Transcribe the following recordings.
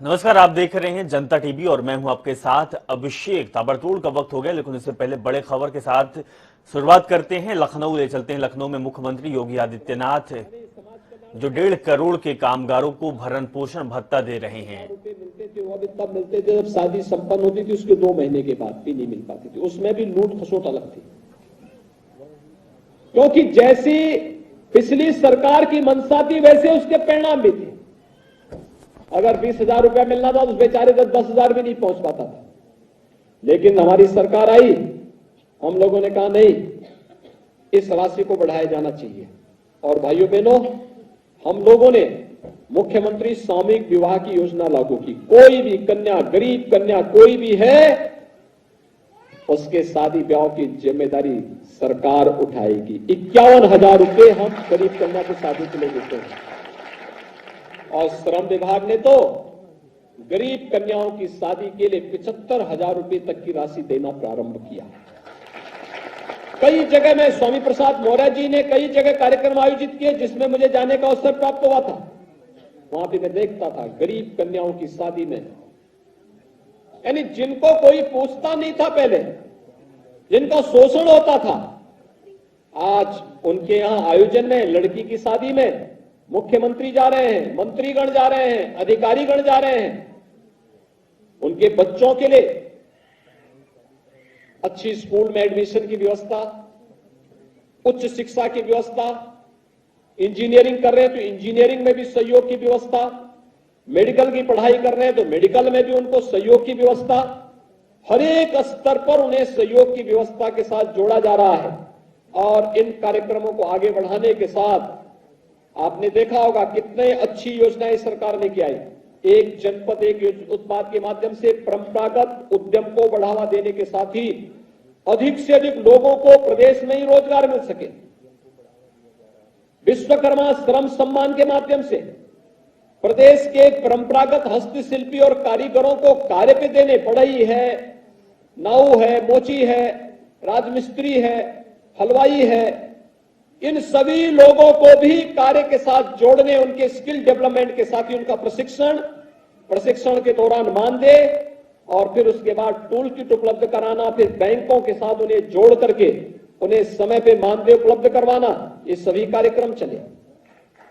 नमस्कार, आप देख रहे हैं जनता टीवी और मैं हूं आपके साथ अभिषेक। ताबड़तोड़ का वक्त हो गया, लेकिन इससे पहले बड़े खबर के साथ शुरुआत करते हैं। लखनऊ ले चलते हैं। लखनऊ में मुख्यमंत्री योगी आदित्यनाथ जो 1.5 करोड़ के कामगारों को भरण पोषण भत्ता दे रहे हैं। मिलते थे वो भी तब मिलते थे जब शादी संपन्न होती थी, उसके 2 महीने के बाद भी नहीं मिल पाती थी। उसमें भी लूट खसोट अलग थी, क्योंकि जैसी पिछली सरकार की मंशा थी वैसे उसके परिणाम भी थे। अगर 20,000 रुपया मिलना था तो बेचारे 10,000 भी नहीं पहुंच पाता था। लेकिन हमारी सरकार आई, हम लोगों ने कहा नहीं, इस राशि को बढ़ाया जाना चाहिए। और भाइयों बहनों, हम लोगों ने मुख्यमंत्री सामूहिक विवाह की योजना लागू की। कोई भी कन्या, गरीब कन्या कोई भी है, उसके शादी ब्याह की जिम्मेदारी सरकार उठाएगी। 51,000 रुपए हम गरीब कन्या की शादी के लिए देते हैं। और श्रम विभाग ने तो गरीब कन्याओं की शादी के लिए 75,000 रुपए तक की राशि देना प्रारंभ किया। कई जगह में स्वामी प्रसाद मौर्य जी ने कई जगह कार्यक्रम आयोजित किए जिसमें मुझे जाने का अवसर प्राप्त हुआ था। वहां पे मैं देखता था गरीब कन्याओं की शादी में, यानी जिनको कोई पूछता नहीं था पहले, जिनका शोषण होता था, आज उनके यहां आयोजन में लड़की की शादी में मुख्यमंत्री जा रहे हैं, मंत्रीगण जा रहे हैं, अधिकारीगण जा रहे हैं। उनके बच्चों के लिए अच्छी स्कूल में एडमिशन की व्यवस्था, उच्च शिक्षा की व्यवस्था, इंजीनियरिंग कर रहे हैं तो इंजीनियरिंग में भी सहयोग की व्यवस्था, मेडिकल की पढ़ाई कर रहे हैं तो मेडिकल में भी उनको सहयोग की व्यवस्था, हर एक स्तर पर उन्हें सहयोग की व्यवस्था के साथ जोड़ा जा रहा है। और इन कार्यक्रमों को आगे बढ़ाने के साथ आपने देखा होगा कितने अच्छी योजनाएं सरकार ने की। एक जनपद एक उत्पाद के माध्यम से परंपरागत उद्यम को बढ़ावा देने के साथ ही अधिक से अधिक लोगों को प्रदेश में ही रोजगार मिल सके। विश्वकर्मा श्रम सम्मान के माध्यम से प्रदेश के परंपरागत हस्तशिल्पी और कारीगरों को कार्य पे देने, बढ़ई है, नाऊ है, मोची है, राजमिस्त्री है, हलवाई है, इन सभी लोगों को भी कार्य के साथ जोड़ने, उनके स्किल डेवलपमेंट के साथ ही उनका प्रशिक्षण के दौरान मानदेय और फिर उसके बाद टूल किट उपलब्ध कराना, फिर बैंकों के साथ उन्हें जोड़ करके उन्हें समय पे मानदेय उपलब्ध करवाना, ये सभी कार्यक्रम चले।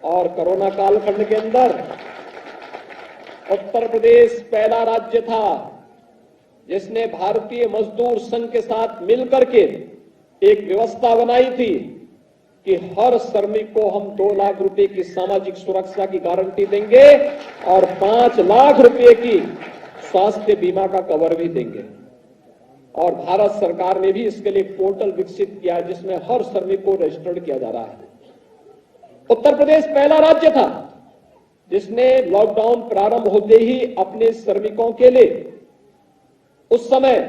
और कोरोना कालखंड के अंदर उत्तर प्रदेश पहला राज्य था जिसने भारतीय मजदूर संघ के साथ मिलकर के एक व्यवस्था बनाई थी कि हर श्रमिक को हम 2 लाख रुपए की सामाजिक सुरक्षा की गारंटी देंगे और 5 लाख रुपए की स्वास्थ्य बीमा का कवर भी देंगे। और भारत सरकार ने भी इसके लिए पोर्टल विकसित किया है जिसमें हर श्रमिक को रजिस्टर्ड किया जा रहा है। उत्तर प्रदेश पहला राज्य था जिसने लॉकडाउन प्रारंभ होते ही अपने श्रमिकों के लिए उस समय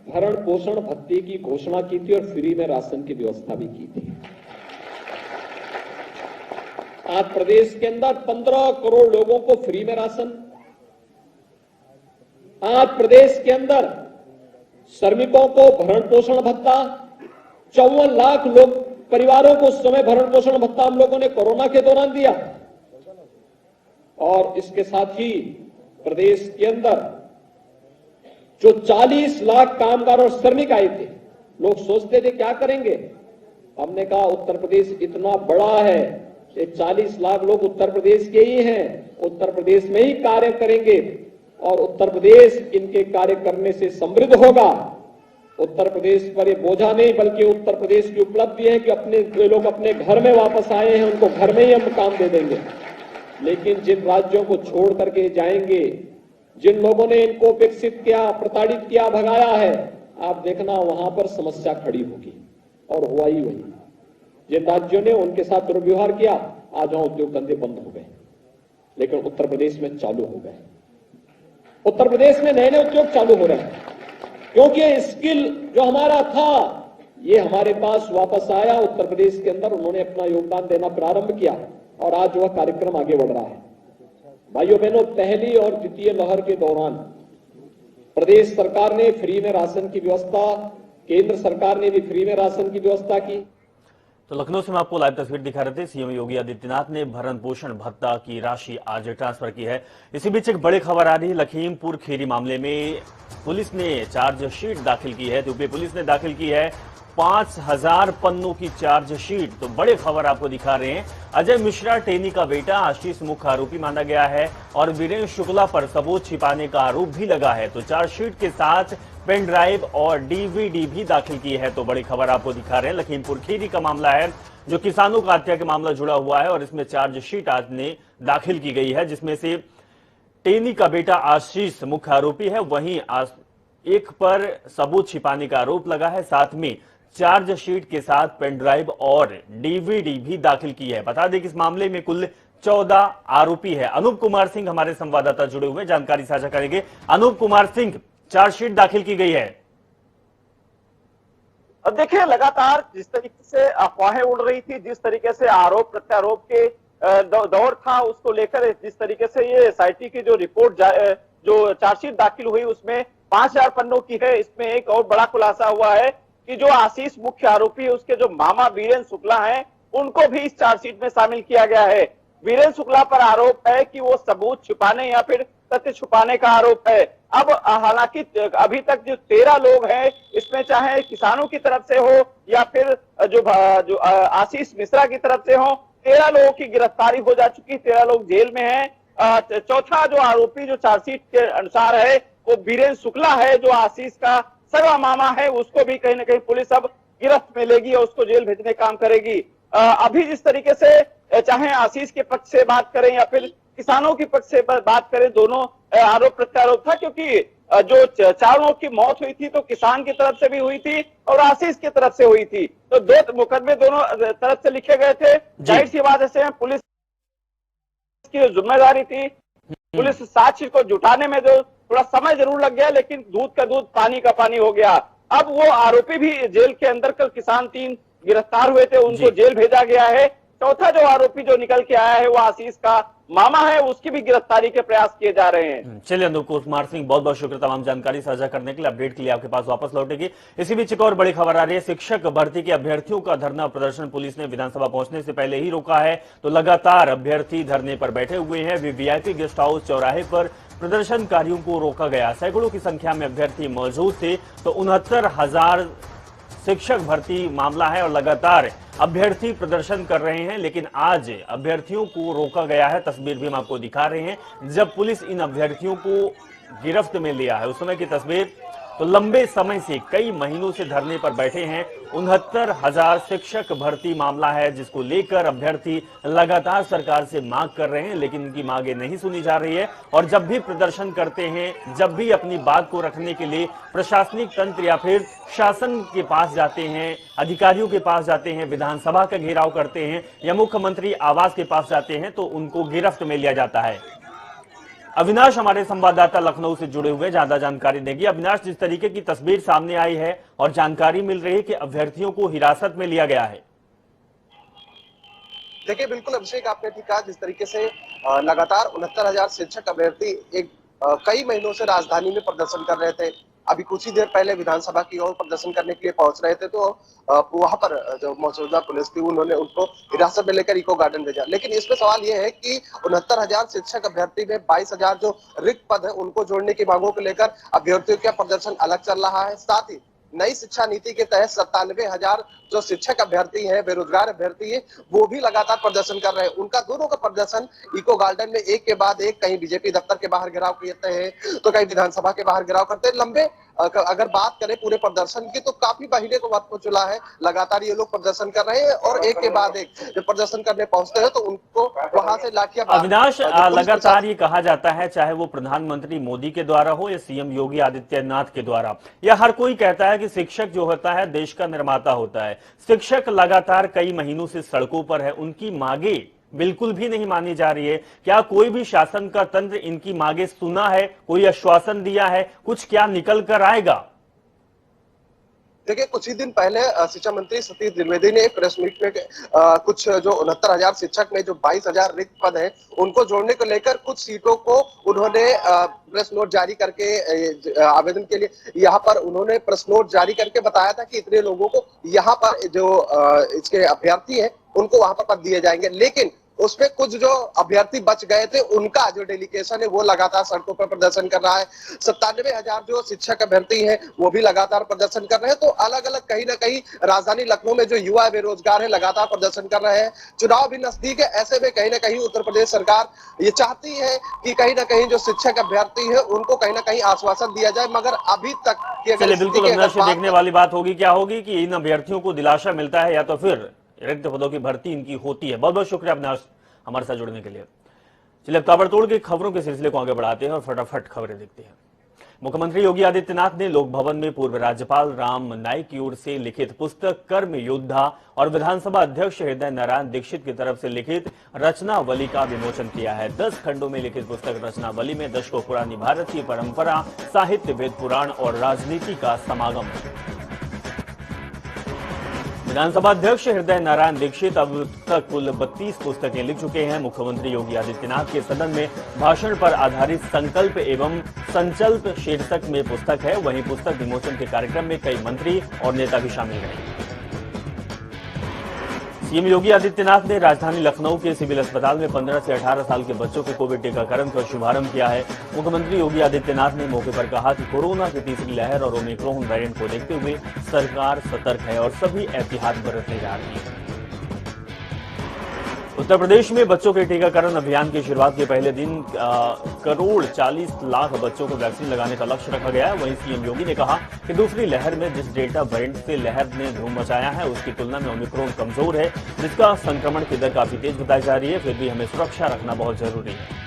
भरण पोषण भत्ते की घोषणा की थी और फ्री में राशन की व्यवस्था भी की थी। आज प्रदेश के अंदर 15 करोड़ लोगों को फ्री में राशन, आज प्रदेश के अंदर श्रमिकों को भरण पोषण भत्ता, 54 लाख लोग परिवारों को उस समय भरण पोषण भत्ता हम लोगों ने कोरोना के दौरान दिया। और इसके साथ ही प्रदेश के अंदर जो 40 लाख कामगार और श्रमिक आए थे, लोग सोचते थे क्या करेंगे। हमने कहा उत्तर प्रदेश इतना बड़ा है, ये 40 लाख लोग उत्तर प्रदेश के ही हैं, उत्तर प्रदेश में ही कार्य करेंगे और उत्तर प्रदेश इनके कार्य करने से समृद्ध होगा। उत्तर प्रदेश पर ये बोझा नहीं, बल्कि उत्तर प्रदेश की उपलब्धि है कि अपने लोग अपने घर में वापस आए हैं, उनको घर में ही हम काम दे देंगे। लेकिन जिन राज्यों को छोड़ करके जाएंगे, जिन लोगों ने इनको विकसित किया, प्रताड़ित किया, भगाया है, आप देखना वहां पर समस्या खड़ी होगी। और हुआ ही वही। जिन राज्यों ने उनके साथ दुर्व्यवहार किया, आज वहां उद्योग धंधे बंद हो गए, लेकिन उत्तर प्रदेश में चालू हो गए। उत्तर प्रदेश में नए नए उद्योग चालू हो रहे हैं क्योंकि ये स्किल जो हमारा था ये हमारे पास वापस आया। उत्तर प्रदेश के अंदर उन्होंने अपना योगदान देना प्रारंभ किया और आज वह कार्यक्रम आगे बढ़ रहा है। भाइयों बहनों, पहली और द्वितीय लहर के दौरान प्रदेश सरकार ने फ्री में राशन की व्यवस्था, केंद्र सरकार ने भी फ्री में राशन की व्यवस्था की। तो लखनऊ से हम आपको लाइव तस्वीर दिखा रहे थे। सीएम योगी आदित्यनाथ ने भरण पोषण भत्ता की राशि आज ट्रांसफर की है। इसी बीच एक बड़ी खबर आ रही है। लखीमपुर खीरी मामले में पुलिस ने चार्जशीट दाखिल की है। यूपी पुलिस ने दाखिल की है 5000 पन्नों की चार्जशीट। तो बड़ी खबर आपको दिखा रहे हैं। अजय मिश्रा टेनी का बेटा आशीष मुख्य आरोपी माना गया है और वीरेंद्र शुक्ला पर सबूत छिपाने का आरोप भी लगा है। तो चार्जशीट के साथ पेन ड्राइव और डीवीडी भी दाखिल की है। तो बड़ी खबर आपको दिखा रहे हैं। लखीमपुर खीरी का मामला है जो किसानों का हत्या के मामला जुड़ा हुआ है और इसमें चार्जशीट आज ने दाखिल की गई है, जिसमें से टेनी का बेटा आशीष मुख्य आरोपी है। वहीं एक पर सबूत छिपाने का आरोप लगा है। साथ में चार्जशीट के साथ पेन ड्राइव और डीवीडी भी दाखिल की है। बता दें कि इस मामले में कुल 14 आरोपी है। अनूप कुमार सिंह हमारे संवाददाता जुड़े हुए जानकारी साझा करेंगे। अनूप कुमार सिंह, चार्जशीट दाखिल की गई है। अब देखिए, लगातार जिस तरीके से अफवाहें उड़ रही थी, जिस तरीके से आरोप प्रत्यारोप के दौर था, उसको लेकर जिस तरीके से ये एसआईटी की जो रिपोर्ट जो चार्जशीट दाखिल हुई उसमें 5000 पन्नों की है। इसमें एक और बड़ा खुलासा हुआ है कि जो आशीष मुख्य आरोपी है उसके जो मामा वीरेंद्र शुक्ला हैं उनको भी इस चार्जशीट में शामिल किया गया है। वीरेंद्र शुक्ला पर आरोप है कि वो सबूत छुपाने या फिर तथ्य छुपाने का आरोप है। अब हालांकि अभी तक जो 13 लोग हैं, इसमें चाहे किसानों की तरफ से हो या फिर जो आशीष मिश्रा की तरफ से हो, 13 लोगों की गिरफ्तारी हो जा चुकी, 13 लोग जेल में हैं। चौथा जो आरोपी जो चार्जशीट के अनुसार है वो वीरेंद्र शुक्ला है, जो आशीष का सगा मामा है। उसको भी कहीं ना कहीं पुलिस अब गिरफ्त में लेगी और उसको जेल भेजने का काम करेगी। अभी जिस तरीके से चाहे आशीष के पक्ष से बात करें या फिर किसानों के पक्ष से बात करें, दोनों आरोप प्रत्यारोप था, क्योंकि जो 4 लोगों की मौत हुई थी तो किसान की तरफ से भी हुई थी और आशीष की तरफ से हुई थी। तो 2 मुकदमे दोनों तरफ से लिखे गए थे। जाहिर सी बात है, पुलिस की जो जिम्मेदारी थी, पुलिस साक्ष्य को जुटाने में जो थोड़ा समय जरूर लग गया, लेकिन दूध का दूध पानी का पानी हो गया। अब वो आरोपी भी जेल के अंदर, कल किसान 3 गिरफ्तार हुए थे, उनको जेल भेजा गया है। चौथा जो आरोपी जो निकल के आया है वो आशीष का मामा है, उसकी भी गिरफ्तारी के प्रयास किए जा रहे हैं। चलिए अनूप कुमार सिंह, बहुत बहुत शुक्रिया तमाम जानकारी साझा करने के लिए। अपडेट के लिए आपके पास वापस लौटेगी। इसी बीच एक और बड़ी खबर आ रही है। शिक्षक भर्ती के अभ्यर्थियों का धरना प्रदर्शन पुलिस ने विधानसभा पहुंचने से पहले ही रोका है। तो लगातार अभ्यर्थी धरने पर बैठे हुए हैं। वीवीआईपी गेस्ट हाउस चौराहे पर प्रदर्शनकारियों को रोका गया। सैकड़ों की संख्या में अभ्यर्थी मौजूद थे। तो 69,000 शिक्षक भर्ती मामला है और लगातार अभ्यर्थी प्रदर्शन कर रहे हैं, लेकिन आज अभ्यर्थियों को रोका गया है। तस्वीर भी हम आपको दिखा रहे हैं जब पुलिस इन अभ्यर्थियों को गिरफ्त में लिया है, उस समय की तस्वीर। तो लंबे समय से, कई महीनों से धरने पर बैठे हैं। 69,000 शिक्षक भर्ती मामला है जिसको लेकर अभ्यर्थी लगातार सरकार से मांग कर रहे हैं, लेकिन उनकी मांगे नहीं सुनी जा रही है। और जब भी प्रदर्शन करते हैं, जब भी अपनी बात को रखने के लिए प्रशासनिक तंत्र या फिर शासन के पास जाते हैं, अधिकारियों के पास जाते हैं, विधानसभा का घेराव करते हैं या मुख्यमंत्री आवास के पास जाते हैं, तो उनको गिरफ्त में लिया जाता है। अविनाश हमारे संवाददाता लखनऊ से जुड़े हुए ज्यादा जानकारी देंगे। अविनाश, जिस तरीके की तस्वीर सामने आई है और जानकारी मिल रही है कि अभ्यर्थियों को हिरासत में लिया गया है। देखिए, बिल्कुल अभिषेक, आपने ठीक कहा। जिस तरीके से लगातार 69,000 शिक्षक अभ्यर्थी कई महीनों से राजधानी में प्रदर्शन कर रहे थे। अभी कुछ ही देर पहले विधानसभा की ओर प्रदर्शन करने के लिए पहुंच रहे थे, तो वहां पर जो मौजूदा पुलिस थी उन्होंने उनको हिरासत में लेकर इको गार्डन भेजा। लेकिन इसमें सवाल यह है कि 69,000 शिक्षक अभ्यर्थी में 22,000 जो रिक्त पद है उनको जोड़ने की मांगों को लेकर अभ्यर्थियों का प्रदर्शन अलग चल रहा है। साथ ही नई शिक्षा नीति के तहत 97,000 जो शिक्षक अभ्यर्थी हैं, बेरोजगार अभ्यर्थी हैं, वो भी लगातार प्रदर्शन कर रहे हैं। उनका दोनों का प्रदर्शन इको गार्डन में एक के बाद एक, कहीं बीजेपी दफ्तर के बाहर घेराव करते हैं तो कहीं विधानसभा के बाहर घेराव करते हैं। लंबे अगर बात करें पूरे प्रदर्शन की तो काफी महीने को वक्त हो चुका है, लगातार ये लोग प्रदर्शन कर रहे हैं और एक के बाद एक जब प्रदर्शन करने पहुंचते हैं तो उनको वहां से लाठियां। अविनाश, लगातार ये कहा जाता है, चाहे वो प्रधानमंत्री मोदी के द्वारा हो या सीएम योगी आदित्यनाथ के द्वारा, या हर कोई कहता है कि शिक्षक जो होता है देश का निर्माता होता है। शिक्षक लगातार कई महीनों से सड़कों पर है, उनकी मांगे बिल्कुल भी नहीं मानी जा रही है। क्या कोई भी शासन का तंत्र इनकी मांगे सुना है, कोई आश्वासन दिया है, कुछ क्या निकल कर आएगा? देखिए, कुछ ही दिन पहले शिक्षा मंत्री सतीश द्विवेदी ने प्रेस मीट में कुछ जो 69,000 शिक्षक में जो 22,000 रिक्त पद है उनको जोड़ने को लेकर कुछ सीटों को उन्होंने प्रेस नोट जारी करके आवेदन के लिए यहाँ पर उन्होंने प्रेस नोट जारी करके बताया था कि इतने लोगों को यहाँ पर जो इसके अभ्यर्थी हैं उनको वहां पर पद दिए जाएंगे। लेकिन उसमें कुछ जो अभ्यर्थी बच गए थे उनका जो डेलीगेशन है वो लगातार सड़कों पर प्रदर्शन कर रहा है। 97,000 जो शिक्षक अभ्यर्थी हैं वो भी लगातार प्रदर्शन कर रहे हैं। तो अलग अलग कहीं ना कहीं राजधानी लखनऊ में जो युवा बेरोजगार है लगातार प्रदर्शन कर रहे हैं। चुनाव भी नजदीक है, ऐसे में कहीं ना कहीं उत्तर प्रदेश सरकार ये चाहती है कि कहीं ना कहीं जो शिक्षक अभ्यर्थी है उनको कहीं ना कहीं आश्वासन दिया जाए, मगर अभी तक चलिए बिल्कुल अविनाश से देखने वाली बात होगी क्या होगी कि इन अभ्यर्थियों को दिलासा मिलता है या तो फिर रिक्त पदों की भर्ती इनकी होती है। बहुत बहुत शुक्रिया अविनाश हमारे साथ जुड़ने के लिए। चलिए अब ताबड़तोड़ की खबरों के सिलसिले को आगे बढ़ाते हैं और फटाफट खबरें देखते हैं। मुख्यमंत्री योगी आदित्यनाथ ने लोक भवन में पूर्व राज्यपाल राम नाईक की ओर से लिखित पुस्तक कर्म योद्धा और विधानसभा अध्यक्ष हृदय नारायण दीक्षित की तरफ से लिखित रचनावली का विमोचन किया है। 10 खंडों में लिखित पुस्तक रचनावली में दशकों पुरानी भारतीय परंपरा, साहित्य, वेद पुराण और राजनीति का समागम है। विधानसभा अध्यक्ष हृदय नारायण दीक्षित अब तक कुल 32 पुस्तकें लिख चुके हैं। मुख्यमंत्री योगी आदित्यनाथ के सदन में भाषण पर आधारित संकल्प एवं संकल्प शीर्षक में पुस्तक है। वहीं पुस्तक विमोचन के कार्यक्रम में कई मंत्री और नेता भी शामिल रहे। सीएम योगी आदित्यनाथ ने राजधानी लखनऊ के सिविल अस्पताल में 15 से 18 साल के बच्चों के कोविड टीकाकरण का शुभारंभ किया है। मुख्यमंत्री योगी आदित्यनाथ ने मौके पर कहा कि कोरोना की तीसरी लहर और ओमिक्रॉन वेरिएंट को देखते हुए सरकार सतर्क है और सभी एहतियात बरतने जा रही है। उत्तर प्रदेश में बच्चों के टीकाकरण अभियान की शुरुआत के पहले दिन 1,40,00,000 बच्चों को वैक्सीन लगाने का लक्ष्य रखा गया है। वहीं सीएम योगी ने कहा कि दूसरी लहर में जिस डेल्टा वेरिएंट से लहर ने धूम मचाया है उसकी तुलना में ओमिक्रॉन कमजोर है, जिसका संक्रमण की दर काफी तेज बताई जा रही है। फिर भी हमें सुरक्षा रखना बहुत जरूरी है।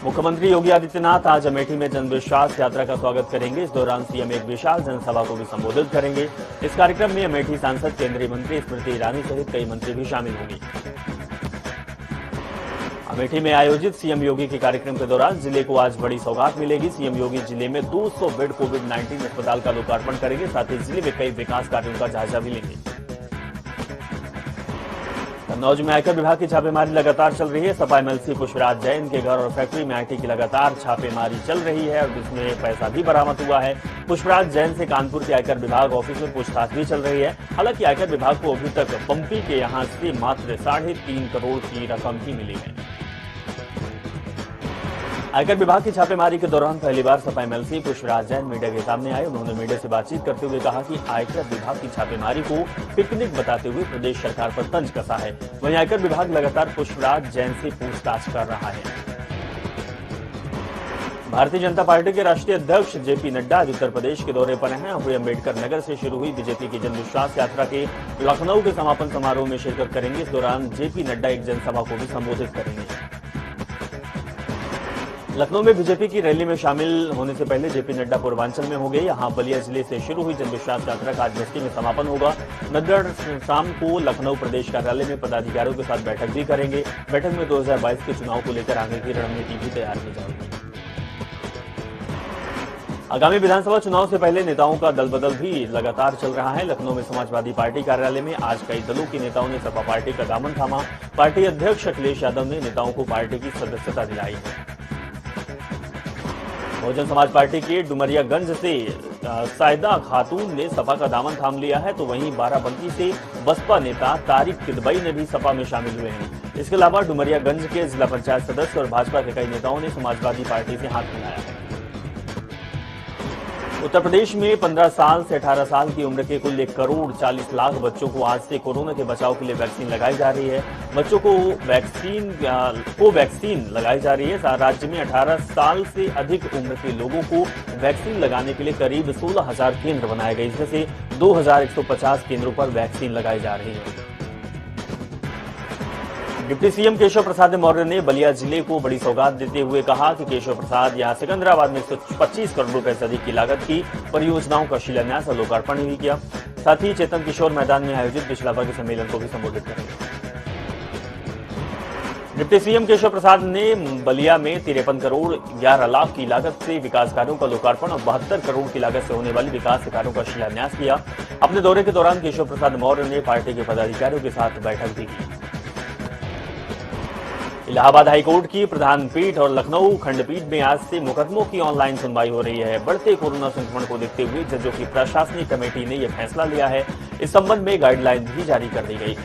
मुख्यमंत्री योगी आदित्यनाथ आज अमेठी में जन विश्वास यात्रा का स्वागत करेंगे। इस दौरान सीएम एक विशाल जनसभा को भी संबोधित करेंगे। इस कार्यक्रम में अमेठी सांसद, केंद्रीय मंत्री स्मृति ईरानी सहित कई मंत्री भी शामिल होंगे। अमेठी में आयोजित सीएम योगी के कार्यक्रम के दौरान जिले को आज बड़ी सौगात मिलेगी। सीएम योगी जिले में 200 बेड कोविड-19 अस्पताल का लोकार्पण करेंगे। साथ ही जिले में कई विकास कार्यों का जायजा भी लेंगे। कन्नौज में आयकर विभाग की छापेमारी लगातार चल रही है। सपा एमएलसी पुष्पराज जैन के घर और फैक्ट्री में आईटी की लगातार छापेमारी चल रही है और जिसमें पैसा भी बरामद हुआ है। पुष्पराज जैन से कानपुर के आयकर विभाग ऑफिस में पूछताछ भी चल रही है। हालांकि आयकर विभाग को अभी तक पंपी के यहां से मात्र 3.5 करोड़ की रकम ही मिली है। आयकर विभाग की छापेमारी के दौरान पहली बार सपा एमएलसी पुष्पराज जैन मीडिया के सामने आए। उन्होंने मीडिया से बातचीत करते हुए कहा कि आयकर विभाग की छापेमारी को पिकनिक बताते हुए प्रदेश सरकार पर तंज कसा है। वहीं आयकर विभाग लगातार पुष्पराज जैन से पूछताछ कर रहा है। भारतीय जनता पार्टी के राष्ट्रीय अध्यक्ष जेपी नड्डा आज उत्तर प्रदेश के दौरे पर हैं। अभय अम्बेडकर नगर से शुरू हुई बीजेपी की जन विश्वास यात्रा के लखनऊ के समापन समारोह में शिरकत करेंगे। इस दौरान जेपी नड्डा एक जनसभा को भी संबोधित करेंगे। लखनऊ में बीजेपी की रैली में शामिल होने से पहले जेपी नड्डा पूर्वांचल में होंगे। यहां बलिया जिले से शुरू हुई जनविश्वास यात्रा का आज बस्ती में समापन होगा। नड्डा शाम को लखनऊ प्रदेश कार्यालय में पदाधिकारियों के साथ बैठक भी करेंगे। बैठक में 2022 के चुनाव को लेकर आगे की रणनीति भी तैयार की जाएगी। आगामी विधानसभा चुनाव से पहले नेताओं का दल बदल भी लगातार चल रहा है। लखनऊ में समाजवादी पार्टी कार्यालय में आज कई दलों के नेताओं ने सपा पार्टी का दामन थामा। पार्टी अध्यक्ष अखिलेश यादव ने नेताओं को पार्टी की सदस्यता दिलाई है। बहुजन समाज पार्टी के डुमरियागंज से सायदा खातून ने सपा का दामन थाम लिया है, तो वहीं बाराबंकी से बसपा नेता तारिक किदवई ने भी सपा में शामिल हुए हैं। इसके अलावा डुमरियागंज के जिला पंचायत सदस्य और भाजपा के कई नेताओं ने समाजवादी पार्टी से हाथ मिलाया है। उत्तर प्रदेश में 15 साल से 18 साल की उम्र के कुल 1,40,00,000 बच्चों को आज से कोरोना के बचाव के लिए वैक्सीन लगाई जा रही है। बच्चों को वैक्सीन लगाई जा रही है। राज्य में 18 साल से अधिक उम्र के लोगों को वैक्सीन लगाने के लिए करीब 16,000 केंद्र बनाए गए, इसमें से 2,150 केंद्रों पर वैक्सीन लगाई जा रही है। डिप्टी सीएम केशव प्रसाद मौर्य ने बलिया जिले को बड़ी सौगात देते हुए कहा कि केशव प्रसाद यहां सिकंदराबाद में 125 करोड़ रुपए से अधिक की लागत की परियोजनाओं का शिलान्यास और लोकार्पण भी किया। साथ ही चेतन किशोर मैदान में आयोजित पिछड़ा वर्ग सम्मेलन को भी संबोधित करेंगे। डिप्टी सीएम केशव प्रसाद ने बलिया में 53 करोड़ 11 लाख की लागत से विकास कार्यों का लोकार्पण और 72 करोड़ की लागत से होने वाली विकास कार्यों का शिलान्यास किया। अपने दौरे के दौरान केशव प्रसाद मौर्य ने पार्टी के पदाधिकारियों के साथ बैठक भी की। इलाहाबाद हाईकोर्ट की प्रधान पीठ और लखनऊ खंडपीठ में आज से मुकदमों की ऑनलाइन सुनवाई हो रही है। बढ़ते कोरोना संक्रमण को देखते हुए जजों की प्रशासनिक कमेटी ने यह फैसला लिया है। इस संबंध में गाइडलाइन भी जारी कर दी गई।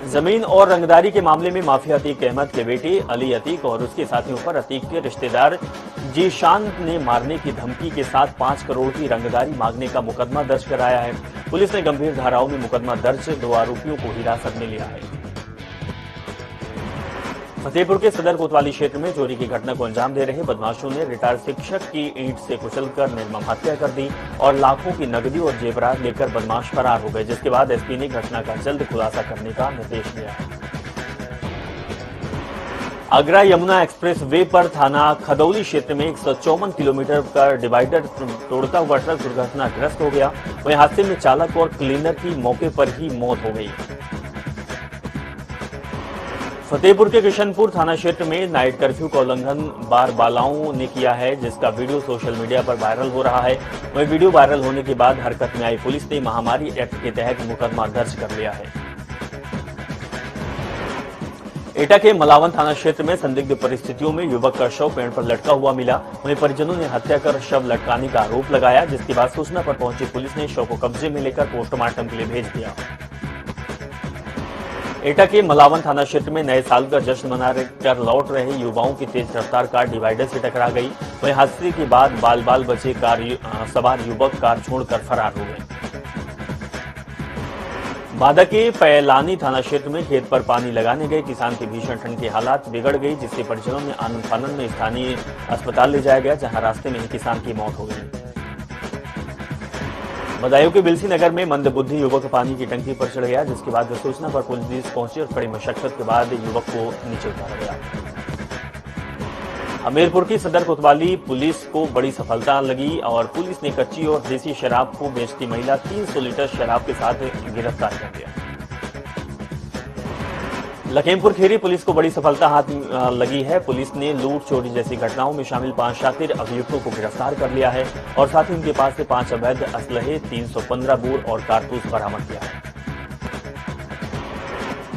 जमीन और रंगदारी के मामले में माफिया अतीक अहमद के बेटे अली अतीक और उसके साथियों पर अतीक के रिश्तेदार जीशान ने मारने की धमकी के साथ 5 करोड़ की रंगदारी मांगने का मुकदमा दर्ज कराया है। पुलिस ने गंभीर धाराओं में मुकदमा दर्ज 2 आरोपियों को हिरासत में लिया है। फतेहपुर के सदर कोतवाली क्षेत्र में चोरी की घटना को अंजाम दे रहे बदमाशों ने रिटायर्ड शिक्षक की ईंट से कुचलकर निर्मम हत्या कर दी और लाखों की नकदी और जेवरात लेकर बदमाश फरार हो गए, जिसके बाद एसपी ने घटना का जल्द खुलासा करने का निर्देश दिया है। आगरा यमुना एक्सप्रेस वे पर थाना खदौली क्षेत्र में 154 किलोमीटर का डिवाइडर तोड़ता हुआ ट्रक दुर्घटनाग्रस्त हो गया। वहीं हादसे में चालक और क्लीनर की मौके पर ही मौत हो गई। फतेहपुर के किशनपुर थाना क्षेत्र में नाइट कर्फ्यू का उल्लंघन बार बालाओं ने किया है, जिसका वीडियो सोशल मीडिया पर वायरल हो रहा है। वहीं वीडियो वायरल होने के बाद हरकत में आई पुलिस ने महामारी एक्ट के तहत मुकदमा दर्ज कर लिया है। एटा के मलावन थाना क्षेत्र में संदिग्ध परिस्थितियों में युवक का शव पेड़ पर लटका हुआ मिला। वहीं परिजनों ने हत्या कर शव लटकाने का आरोप लगाया, जिसके बाद सूचना पर पहुंची पुलिस ने शव को कब्जे में लेकर पोस्टमार्टम के लिए भेज दिया। एटा के मलावन थाना क्षेत्र में नए साल का जश्न मनाकर लौट रहे युवाओं की तेज रफ्तार कार डिवाइडर से टकरा गई। वहीं हादसे के बाद बाल बचे कार सवार युवक कार छोड़कर फरार हो गए। बादा के पैलानी थाना क्षेत्र में खेत पर पानी लगाने गए किसान की भीषण ठंड की हालात बिगड़ गई, जिससे परिजनों ने आनंद फानन में स्थानीय अस्पताल ले जाया गया, जहां रास्ते में ही किसान की मौत हो गई। बदायूं के बिलसी नगर में मंदबुद्धि युवक पानी की टंकी पर चढ़ गया, जिसके बाद सूचना पर पुलिस पहुंची और कड़ी मशक्कत के बाद युवक को नीचे उतारा गया। हमीरपुर की सदर कोतवाली पुलिस को बड़ी सफलता लगी और पुलिस ने कच्ची और देसी शराब को बेचती महिला 300 लीटर शराब के साथ गिरफ्तार कर लिया। लखीमपुर खीरी पुलिस को बड़ी सफलता हाथ लगी है। पुलिस ने लूट चोरी जैसी घटनाओं में शामिल 5 शातिर अभियुक्तों को गिरफ्तार कर लिया है और साथ ही उनके पास से 5 अवैध असलहे, 315 बोर और कारतूस बरामद किया है।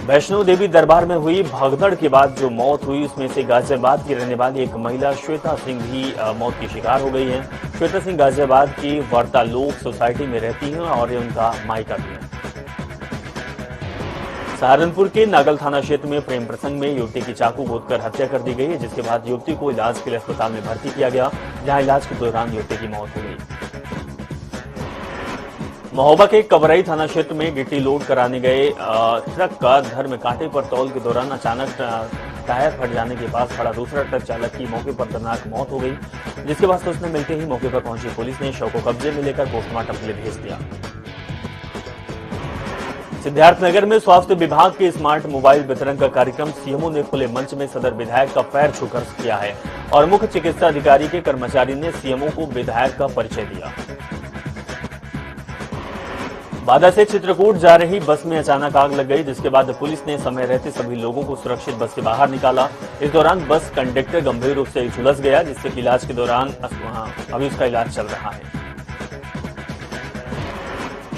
वैष्णो देवी दरबार में हुई भगदड़ के बाद जो मौत हुई उसमें से गाजियाबाद की रहने वाली एक महिला श्वेता सिंह भी मौत की शिकार हो गई है। श्वेता सिंह गाजियाबाद की वार्तालोक सोसाइटी में रहती हैं और ये उनका मायका भी है। सहारनपुर के नागल थाना क्षेत्र में प्रेम प्रसंग में युवती की चाकू गोदकर हत्या कर दी गई है, जिसके बाद युवती को इलाज के लिए अस्पताल में भर्ती किया गया, जहां इलाज के दौरान युवती की मौत हो गई। महोबा के कवरई थाना क्षेत्र में गिट्टी लोड कराने गए ट्रक का धर में कांटे पर तौल के दौरान अचानक टायर फट जाने के बाद खड़ा दूसरा ट्रक चालक की मौके पर दर्दनाक मौत हो गई, जिसके बाद सूचना मिलते ही मौके पर पहुंची पुलिस ने शव को कब्जे में लेकर पोस्टमार्टम के लिए भेज दिया। सिद्धार्थनगर में स्वास्थ्य विभाग के स्मार्ट मोबाइल वितरण का कार्यक्रम सीएमओ ने खुले मंच में सदर विधायक का पैर छूकर किया है और मुख्य चिकित्सा अधिकारी के कर्मचारी ने सीएमओ को विधायक का परिचय दिया। बादा से चित्रकूट जा रही बस में अचानक आग लग गई, जिसके बाद पुलिस ने समय रहते सभी लोगों को सुरक्षित बस से बाहर निकाला। इस दौरान बस कंडक्टर गंभीर रूप से झुलस गया, जिससे इलाज के दौरान अभी उसका इलाज चल रहा है।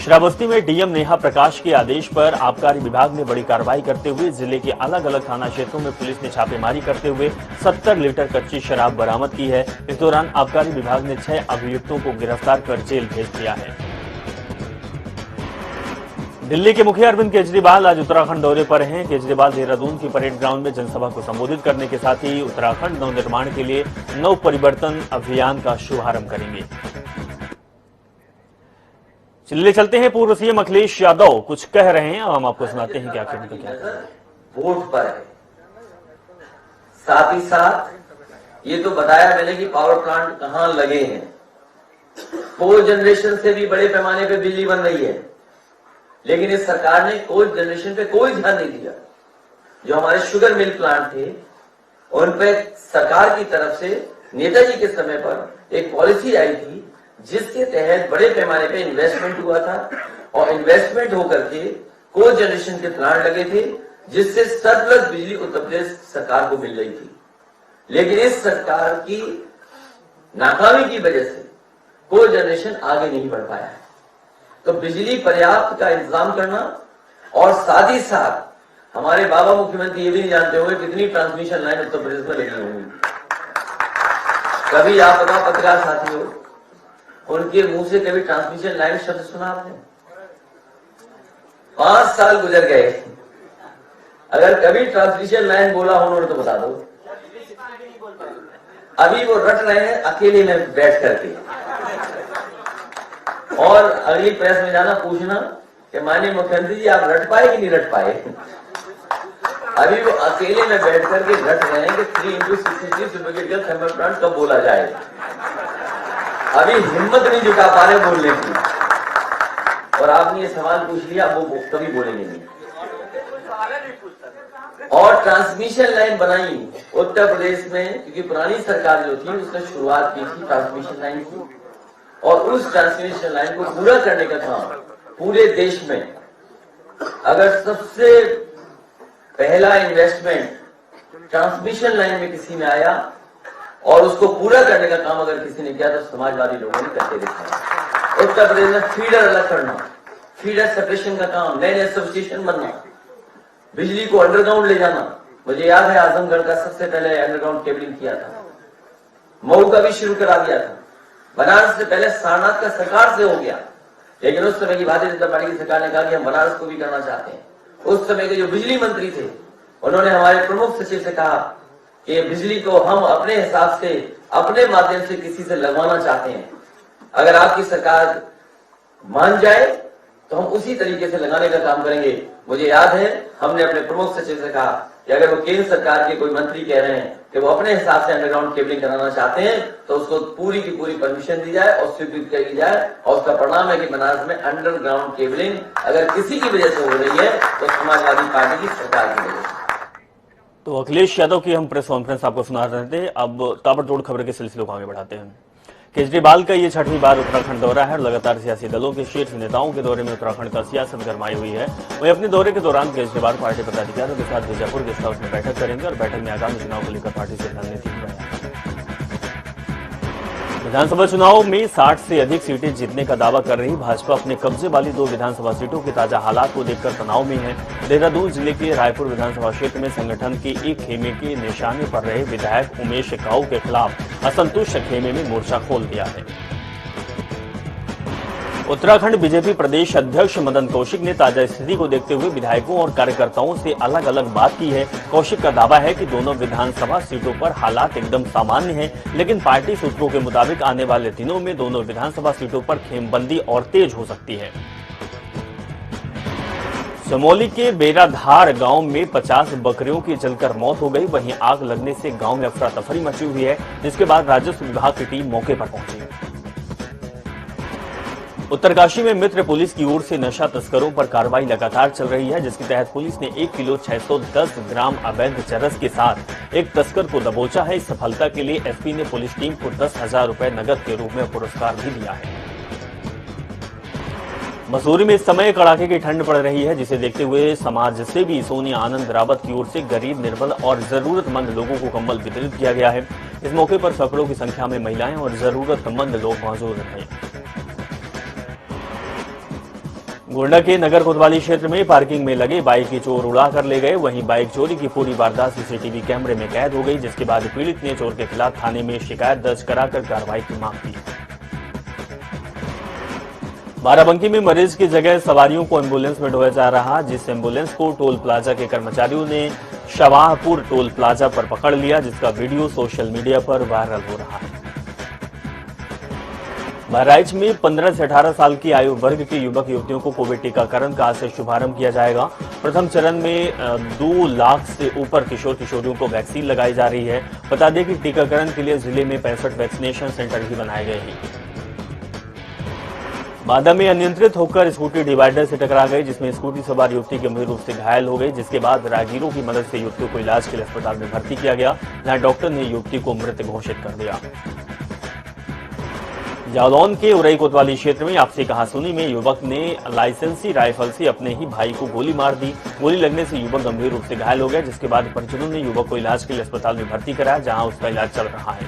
श्रावस्ती में डीएम नेहा प्रकाश के आदेश पर आबकारी विभाग ने बड़ी कार्रवाई करते हुए जिले के अलग अलग थाना क्षेत्रों में पुलिस ने छापेमारी करते हुए 70 लीटर कच्ची शराब बरामद की है। इस दौरान आबकारी विभाग ने 6 अभियुक्तों को गिरफ्तार कर जेल भेज दिया है। दिल्ली के मुखिया अरविंद केजरीवाल आज उत्तराखंड दौरे पर हैं। केजरीवाल देहरादून की परेड ग्राउंड में जनसभा को संबोधित करने के साथ ही उत्तराखंड नवनिर्माण के लिए नव परिवर्तन अभियान का शुभारंभ करेंगे। चलिए चलते हैं पूर्व सीएम अखिलेश यादव कुछ कह रहे हैं और हम आपको सुनाते हैं क्या कहते हैं। वोट पर है, साथ ही साथ ये तो बताया मैंने कि पावर प्लांट कहां लगे हैं। कोल जनरेशन से भी बड़े पैमाने पे बिजली बन रही है, लेकिन इस सरकार ने कोल जनरेशन पे कोई ध्यान नहीं दिया। जो हमारे शुगर मिल प्लांट थे उन पे सरकार की तरफ से नेताजी के समय पर एक पॉलिसी आई थी जिसके तहत बड़े पैमाने पे इन्वेस्टमेंट हुआ था और इन्वेस्टमेंट होकर के कोल जनरेशन के प्लांट लगे थे, जिससे सरप्लस बिजली उत्तर प्रदेश सरकार को मिल रही थी। लेकिन इस सरकार की नाकामी की वजह से कोई जनरेशन आगे नहीं बढ़ पाया है। तो बिजली पर्याप्त का इंतजाम करना और साथ ही साथ हमारे बाबा मुख्यमंत्री ये भी नहीं जानते होंगे कितनी ट्रांसमिशन लाइन उत्तर प्रदेश में लगी होंगी। कभी आप बताओ पत्रकार साथी हो, उनके मुंह से कभी ट्रांसमिशन लाइन शब्द सुना आपने? 5 साल गुजर गए, अगर कभी ट्रांसमिशन लाइन बोला हो उन्होंने तो बता दो। अभी वो रट रहे हैं अकेले में बैठ करके, और अगली प्रेस में जाना पूछना कि माननीय मुख्यमंत्री जी आप रट पाए कि नहीं रट पाए। अभी वो अकेले में बैठ करके रट रहे हैं कि 3x63 सुपरक्रिटिकल थर्मल प्लांट कब बोला जाए। अभी हिम्मत नहीं जुटा पा रहे बोलने की, और आपने ये सवाल पूछ लिया, वो कभी बोलेंगे नहीं। और ट्रांसमिशन लाइन बनाई उत्तर प्रदेश में, क्योंकि पुरानी सरकार जो थी उसने शुरुआत की थी ट्रांसमिशन लाइन की, और उस ट्रांसमिशन लाइन को पूरा करने का काम पूरे देश में, अगर सबसे पहला इन्वेस्टमेंट ट्रांसमिशन लाइन में किसी में आया और उसको पूरा करने का काम अगर किसी ने किया तो समाजवादी लोगों ने करके दिखाया। उत्तर प्रदेश में फीडर अलग करना, फीडर सेपरेशन का काम, नए नए सबस्टेशन बनना, बिजली को अंडरग्राउंड ले जाना। मुझे याद है आजमगढ़ का सबसे पहले अंडरग्राउंड केबलिंग किया था, मऊ का भी शुरू करा दिया था, बनारस से पहले सारनाथ का सरकार से हो गया, लेकिन उस समय की भारतीय जनता पार्टी की सरकार ने कहा कि हम बनारस को भी करना चाहते हैं। उस समय के जो बिजली मंत्री थे उन्होंने हमारे प्रमुख सचिव से कहा कि बिजली को हम अपने हिसाब से अपने माध्यम से किसी से लगवाना चाहते हैं, अगर आपकी सरकार मान जाए तो हम उसी तरीके से लगाने का काम करेंगे। मुझे याद है हमने अपने प्रमुख सचिव से कहा कि अगर वो केंद्र सरकार के कोई मंत्री कह रहे हैं कि वो अपने हिसाब से अंडरग्राउंड केबलिंग कराना चाहते हैं तो उसको पूरी की पूरी परमिशन दी जाए और स्वीकृत की जाए, और उसका परिणाम है कि बनारस में अंडरग्राउंड केबलिंग अगर किसी की वजह से हो रही है तो समाजवादी पार्टी की सरकार की वजह से। तो अखिलेश यादव की हम प्रेस कॉन्फ्रेंस आपको सुना रहे थे। अब ताबड़तोड़ खबर के सिलसिले को आगे बढ़ाते हैं। केजरीवाल का ये 6वीं बार उत्तराखंड दौरा है और लगातार सियासी दलों के शीर्ष नेताओं के दौरे में उत्तराखंड का सियासत गरमाई हुई है। वहीं अपने दौरे के दौरान केजरीवाल पार्टी पदाधिकारियों के साथ बीजापुर गेस्ट हाउस में बैठक करेंगे और बैठक में आगामी चुनाव को लेकर पार्टी से रणनीति बनाएंगे। विधानसभा चुनाव में 60 से अधिक सीटें जीतने का दावा कर रही भाजपा अपने कब्जे वाली 2 विधानसभा सीटों के ताजा हालात को देखकर तनाव में है। देहरादून जिले के रायपुर विधानसभा क्षेत्र में संगठन के एक खेमे के निशाने पर रहे विधायक उमेश काऊ के खिलाफ असंतुष्ट खेमे ने मोर्चा खोल दिया है। उत्तराखंड बीजेपी प्रदेश अध्यक्ष मदन कौशिक ने ताजा स्थिति को देखते हुए विधायकों और कार्यकर्ताओं से अलग अलग बात की है। कौशिक का दावा है कि दोनों विधानसभा सीटों पर हालात एकदम सामान्य हैं, लेकिन पार्टी सूत्रों के मुताबिक आने वाले दिनों में दोनों विधानसभा सीटों पर खेमबंदी और तेज हो सकती है। चमोली के बेराधार गांव में 50 बकरियों की जलकर मौत हो गई। वहीं आग लगने से गांव में अफरा तफरी मची हुई है, जिसके बाद राजस्व विभाग की टीम मौके पर पहुंची। उत्तरकाशी में मित्र पुलिस की ओर से नशा तस्करों पर कार्रवाई लगातार चल रही है, जिसके तहत पुलिस ने 1 किलो 610 ग्राम अवैध चरस के साथ एक तस्कर को दबोचा है। इस सफलता के लिए एसपी ने पुलिस टीम को 10,000 रुपए नगद के रूप में पुरस्कार भी दिया है। मसूरी में इस समय कड़ाके की ठंड पड़ रही है, जिसे देखते हुए समाज सेवी सोनिया आनंद रावत की ओर से गरीब, निर्बल और जरूरतमंद लोगों को कंबल वितरित किया गया है। इस मौके पर सैकड़ों की संख्या में महिलाएं और जरूरतमंद लोग मौजूद रहे। गोंडा के नगर कोतवाली क्षेत्र में पार्किंग में लगे बाइक की चोर उड़ा कर ले गए। वहीं बाइक चोरी की पूरी वारदात सीसीटीवी कैमरे में कैद हो गई, जिसके बाद पीड़ित ने चोर के खिलाफ थाने में शिकायत दर्ज कराकर कार्रवाई की मांग की। बाराबंकी में मरीज की जगह सवारियों को एम्बुलेंस में ढोया जा रहा, जिस एम्बुलेंस को टोल प्लाजा के कर्मचारियों ने शाहपुर टोल प्लाजा पर पकड़ लिया, जिसका वीडियो सोशल मीडिया पर वायरल हो रहा है। बहराइच में 15 से 18 साल की आयु वर्ग के युवक युवतियों को कोविड टीकाकरण का आज से शुभारंभ किया जाएगा। प्रथम चरण में 2 लाख से ऊपर किशोर किशोरियों को वैक्सीन लगाई जा रही है। बता दें कि टीकाकरण के लिए जिले में 65 वैक्सीनेशन सेंटर भी बनाए गए हैं। बादा में अनियंत्रित होकर स्कूटी डिवाइडर से टकरा गई, जिसमें स्कूटी सवार युवती गंभीर रूप से घायल हो गई, जिसके बाद राहगीरों की मदद से युवती को इलाज के लिए अस्पताल में भर्ती किया गया, जहां डॉक्टर ने युवती को मृत घोषित कर दिया। जालौन के उरई कोतवाली क्षेत्र में आपसी कहासुनी में युवक ने लाइसेंसी राइफल से अपने ही भाई को गोली मार दी। गोली लगने से युवक गंभीर रूप से घायल हो गया, जिसके बाद परिजनों ने युवक को इलाज के लिए अस्पताल में भर्ती कराया, जहां उसका इलाज चल रहा है।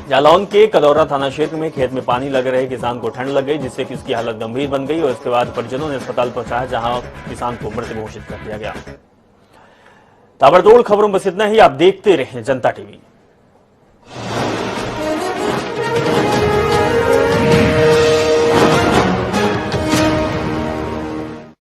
जालौन के कदौरा थाना क्षेत्र में खेत में पानी लग रहे किसान को ठंड लग गई, जिससे कि उसकी हालत गंभीर बन गई और इसके बाद परिजनों ने अस्पताल पहुंचाया, जहां किसान को मृत घोषित कर दिया गया। ताबड़तोड़ खबरों में बस इतना ही। आप देखते रहें जनता टीवी।